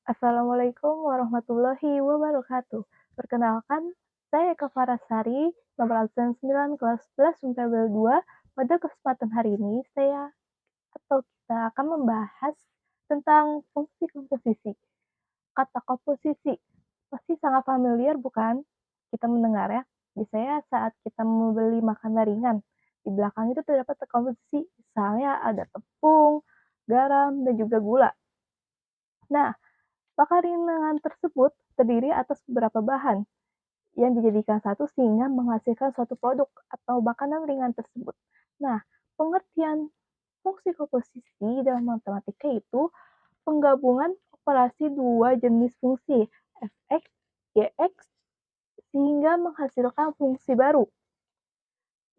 Assalamualaikum warahmatullahi wabarakatuh. Perkenalkan, saya Eka Farasari, nomor absen 9 kelas 11 Untabel 2. Pada kesempatan hari ini, kita akan membahas tentang fungsi komposisi. Kata komposisi pasti sangat familiar, bukan? Kita mendengar ya. Biasanya saat kita membeli makanan ringan, di belakang itu terdapat komposisi, misalnya ada tepung, garam, dan juga gula. Nah, makanan tersebut terdiri atas beberapa bahan yang dijadikan satu sehingga menghasilkan suatu produk atau makanan ringan tersebut. Nah, pengertian fungsi komposisi dalam matematika itu penggabungan operasi dua jenis fungsi, fx, gx, sehingga menghasilkan fungsi baru.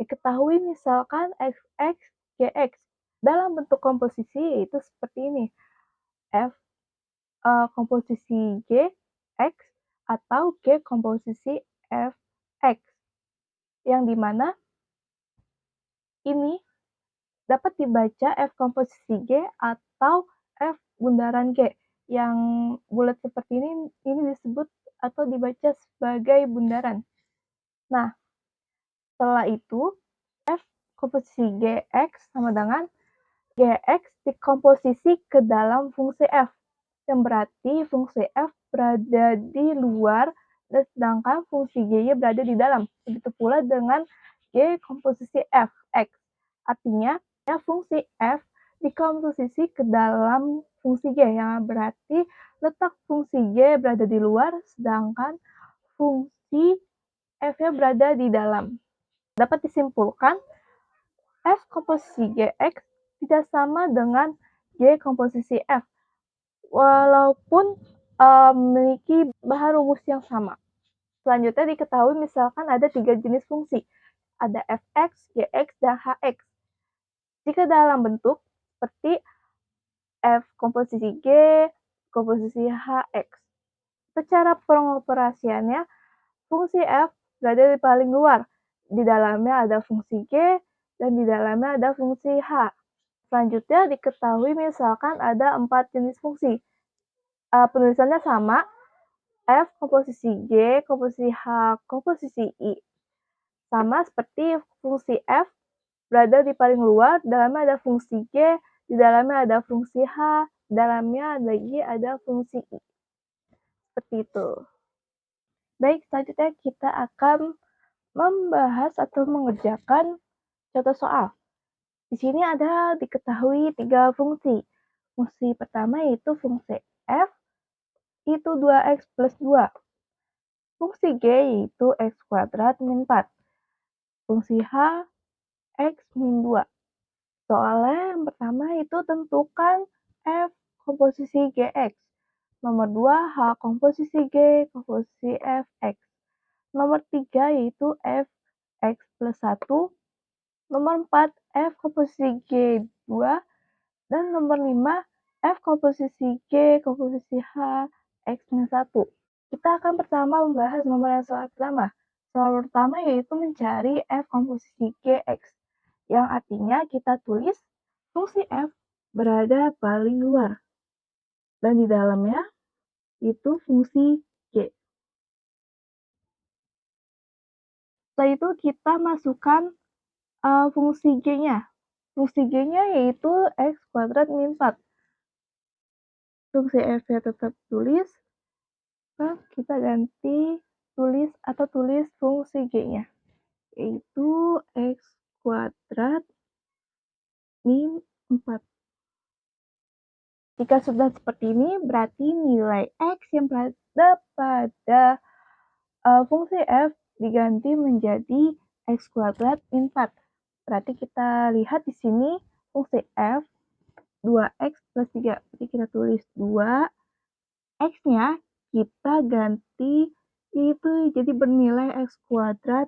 Diketahui misalkan fx, gx dalam bentuk komposisi yaitu seperti ini. F komposisi G, X, atau G komposisi F, X. Yang dimana ini dapat dibaca F komposisi G atau F bundaran G. Yang bulat seperti ini disebut atau dibaca sebagai bundaran. Nah, setelah itu F komposisi GX sama dengan GX dikomposisi ke dalam fungsi F, yang berarti fungsi F berada di luar dan sedangkan fungsi G-nya berada di dalam. Begitu pula dengan G komposisi F, X. Artinya, fungsi F dikomposisi ke dalam fungsi G, yang berarti letak fungsi G berada di luar, sedangkan fungsi F-nya berada di dalam. Dapat disimpulkan, F komposisi GX tidak sama dengan G komposisi F, walaupun memiliki bahan rumus yang sama. Selanjutnya diketahui misalkan ada 3 jenis fungsi, ada fx, gx, dan hx. Jika dalam bentuk seperti f komposisi g, komposisi hx. Secara pengoperasiannya, fungsi f berada di paling luar. Di dalamnya ada fungsi g, dan di dalamnya ada fungsi h. Selanjutnya diketahui misalkan ada 4 jenis fungsi. Penulisannya sama, F komposisi G, komposisi H, komposisi I. Sama seperti fungsi F berada di paling luar, dalamnya ada fungsi G, di dalamnya ada fungsi H, di dalamnya lagi ada fungsi I. Seperti itu. Baik, selanjutnya kita akan membahas atau mengerjakan contoh soal. Di sini ada diketahui 3 fungsi. Fungsi pertama yaitu fungsi F, itu 2x plus 2. Fungsi G yaitu x kuadrat min 4. Fungsi H, x min 2. Soalnya yang pertama itu tentukan F komposisi Gx. Nomor 2, H komposisi G, komposisi Fx. Nomor 3 yaitu F x plus 1. Nomor 4, F komposisi G 2. Dan nomor 5, F komposisi G, komposisi H, x min 1. Kita akan pertama membahas nomor yang soal pertama. Soal pertama yaitu mencari F komposisi Gx, yang artinya kita tulis fungsi F berada paling luar, dan di dalamnya itu fungsi G. Setelah itu kita masukkan fungsi G-nya. Fungsi G-nya yaitu x kuadrat min 4. Fungsi F-nya tetap tulis, kita ganti tulis fungsi G-nya, yaitu x kuadrat min 4. Jika sudah seperti ini, berarti nilai x yang berada pada fungsi f diganti menjadi x kuadrat min 4. Berarti kita lihat di sini fungsi f 2x plus 3. Jadi kita tulis 2, x-nya kita ganti itu jadi bernilai x kuadrat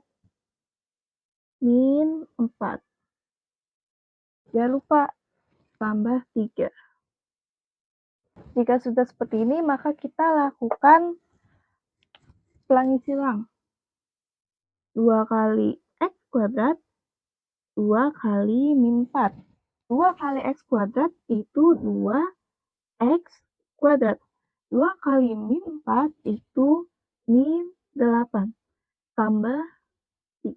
min 4. Jangan lupa tambah 3. Jika sudah seperti ini, maka kita lakukan pelangi silang. 2 kali x kuadrat, 2 kali min 4. 2 kali x kuadrat itu 2x kuadrat. 2 kali min 4 itu min 8 tambah 3.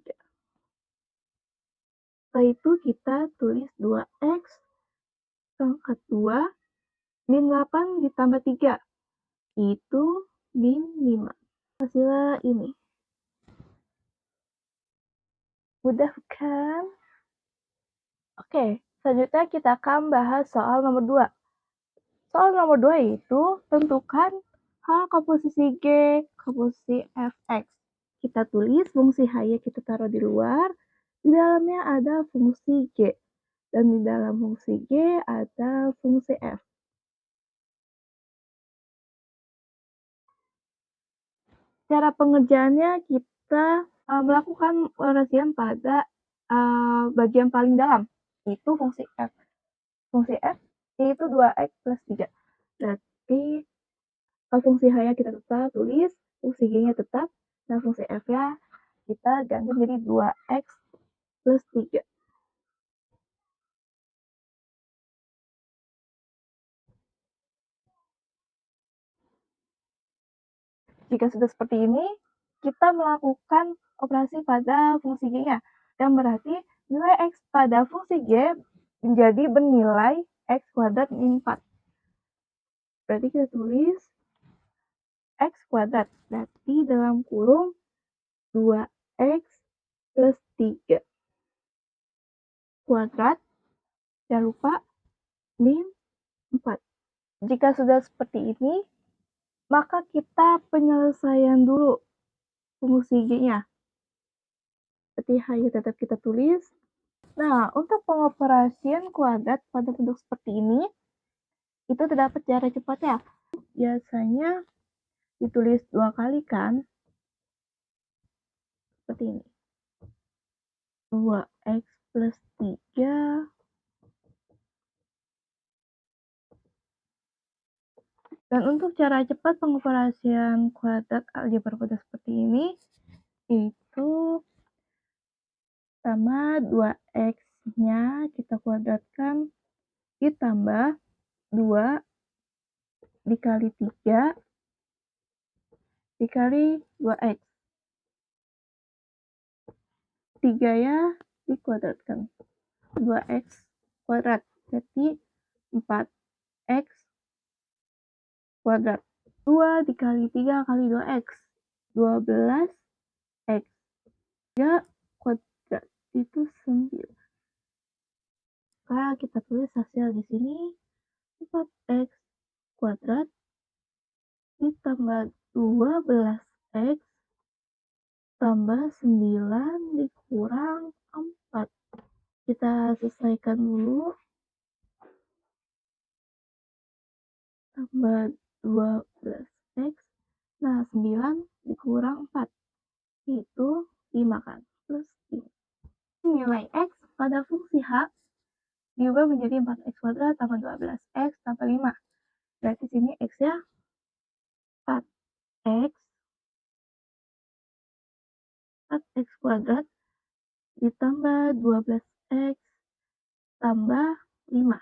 Setelah itu kita tulis 2x pangkat 2 min 8 ditambah 3 itu min 5. Hasilnya ini. Mudah bukan? Oke, selanjutnya kita akan bahas soal nomor 2. Soal nomor 2 itu tentukan H komposisi G, komposisi Fx. Kita tulis fungsi H-nya kita taruh di luar, di dalamnya ada fungsi G, dan di dalam fungsi G ada fungsi F. Cara pengerjaannya kita melakukan pengerjaan pada bagian paling dalam, itu fungsi F. Fungsi F itu 2x plus 3. Berarti fungsi H-nya kita tetap tulis, fungsi G-nya tetap, dan fungsi F-nya kita ganti menjadi 2x plus 3. Jika sudah seperti ini, kita melakukan operasi pada fungsi G-nya. Yang berarti nilai X pada fungsi G menjadi bernilai X kuadrat min 4. Berarti kita tulis X kuadrat. Berarti dalam kurung 2x plus 3 kuadrat, jangan lupa min 4. Jika sudah seperti ini, maka kita penyelesaian dulu fungsi G-nya. Seperti H-nya tetap kita tulis. Nah, untuk pengoperasian kuadrat pada bentuk seperti ini, itu terdapat cara cepatnya. Biasanya ditulis 2 kali kan? Seperti ini. 2x plus 3 dan untuk cara cepat pengoperasian kuadrat aljabar kuadrat seperti ini itu sama 2x-nya kita kuadratkan ditambah 2 dikali 3 dikali 2x. 3 ya dikuadratkan. 2x kuadrat. Jadi 4x kuadrat. 2 dikali 3 kali 2x. 12x. 3 kuadrat itu 9. Maka kita tulis hasil di sini 4x kuadrat ditambah 12x tambah 9 dikurang 4. Kita selesaikan dulu. Tambah 12x. Nah, 9 dikurang 4. Itu 5 kan? Plus 5. Nilai x pada fungsi h diubah menjadi 4x kuadrat tambah 12x tambah 5. Berarti sini x-nya 4x 4x kuadrat ditambah 12x tambah 5.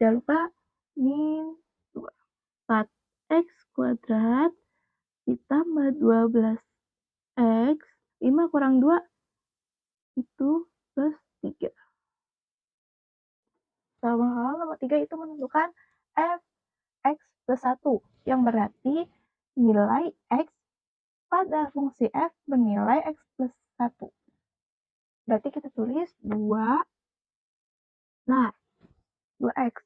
Jangan lupa min 2. 4x kuadrat ditambah 12x 5 kurang 2 itu plus 3. Sama hal nomor 3 itu menentukan f(x plus 1) yang berarti nilai x pada fungsi f bernilai x plus 1. Berarti kita tulis 2. Nah, 2x.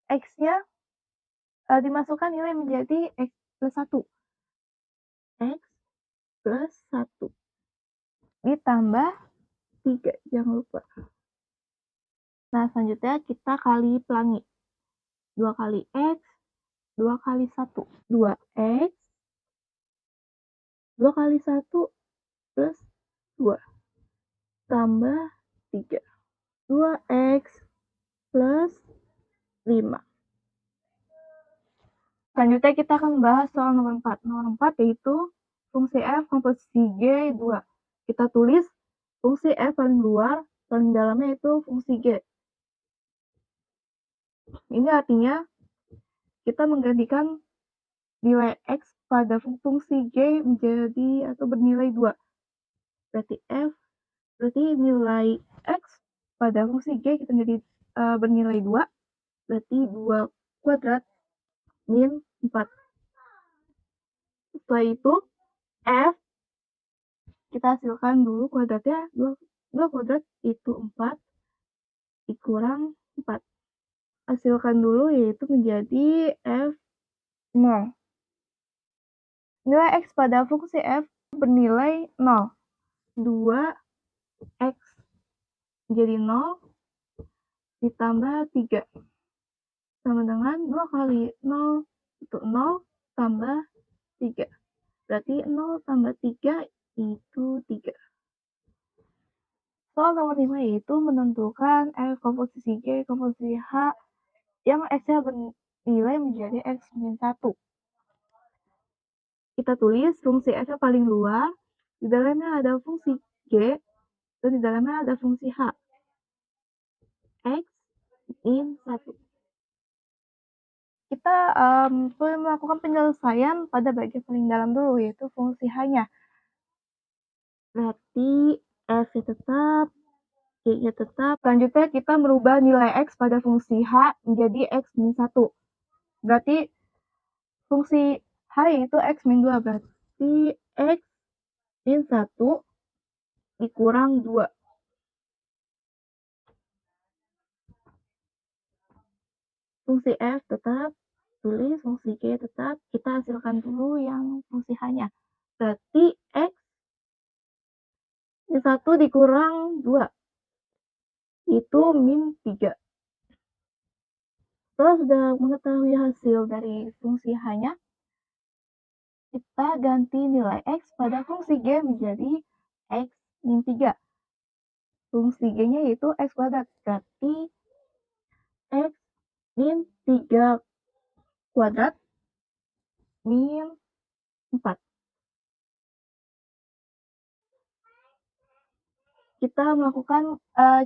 X-nya dimasukkan nilai menjadi x plus 1. X plus 1. Ditambah 3. Jangan lupa. Nah, selanjutnya kita kali pelangi. 2 kali x, 2 kali 1. 2x, 2 kali 1 plus 2. Tambah 3. 2x plus 5. Selanjutnya kita akan membahas soal nomor 4. Nomor 4 yaitu fungsi f komposisi G 2. Kita tulis fungsi f paling luar, paling dalamnya itu fungsi G. Ini artinya kita menggantikan nilai X pada fungsi G menjadi atau bernilai 2. Berarti nilai X pada fungsi G kita jadi bernilai 2, berarti 2 kuadrat min 4. Setelah itu F kita hasilkan dulu kuadratnya, 2 kuadrat itu 4 dikurang 4. Hasilkan dulu yaitu menjadi F 0. Nilai X pada fungsi F bernilai 0. 2X menjadi 0 ditambah 3 sama dengan 2 kali 0 itu 0 tambah 3. Berarti 0 tambah 3 itu 3. Soal nomor 5 yaitu menentukan F komposisi G komposisi H yang X-nya bernilai menjadi X min 1. Kita tulis fungsi F yang paling luar, di dalamnya ada fungsi G, dan di dalamnya ada fungsi H. X min 1. Kita melakukan penyelesaian pada bagian paling dalam dulu, yaitu fungsi H-nya. Berarti F-nya tetap, G-nya tetap. Selanjutnya kita merubah nilai X pada fungsi H menjadi X min 1. Berarti fungsi H yaitu X min 2. Berarti X min 1 dikurang 2. Fungsi F tetap, tulis fungsi G tetap, kita hasilkan dulu yang fungsi H-nya. Berarti X min 1 dikurang 2, itu min 3. Setelah sudah mengetahui hasil dari fungsi H-nya, kita ganti nilai X pada fungsi G menjadi X min 3. Fungsi G-nya yaitu X kuadrat, berarti X min 3 kuadrat min 4. Kita melakukan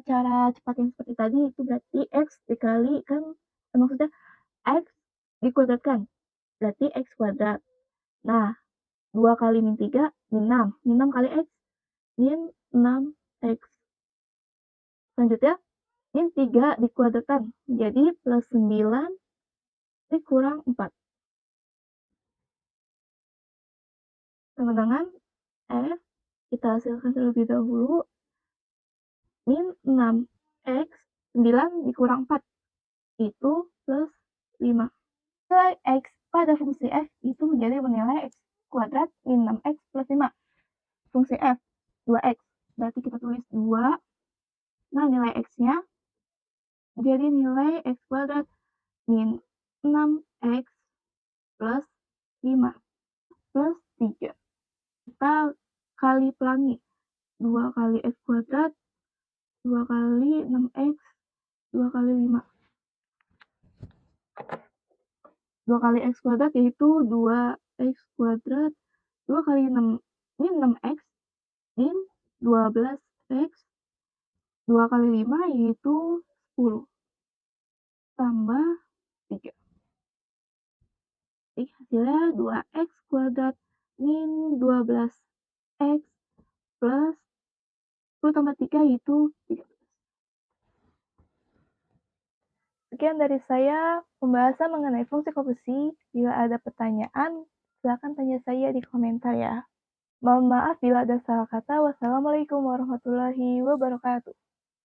cara cepat yang seperti tadi, itu berarti X dikali kan, maksudnya X dikuadratkan, berarti X kuadrat. Nah, 2 kali min 3 min 6. Min 6 kali X min 6X. Selanjutnya min 3 dikuadratkan, jadi plus 9 dikurang 4. Sama dengan F, kita hasilkan terlebih dahulu, min 6X, 9 dikurang 4, itu plus 5. Nilai X pada fungsi F itu menjadi bernilai X kuadrat min 6X plus 5. Fungsi F, 2X, berarti kita tulis 2. Nah, nilai X-nya jadi nilai X kuadrat min 6X plus 5 plus 3. Kita kali pelangi, 2 kali X kuadrat, 2 kali 6X, 2 kali 5. 2 kali X kuadrat yaitu 2X kuadrat, 2 kali 6 min 6X min 12X, 2 kali 5 yaitu 10 tambah 3. Jadi hasilnya 2X kuadrat min 12X plus 10 tambah 3 yaitu 13. Sekian dari saya pembahasan mengenai fungsi komposisi. Bila ada pertanyaan, silakan tanya saya di komentar ya. Mohon maaf bila ada salah kata. Wassalamualaikum warahmatullahi wabarakatuh.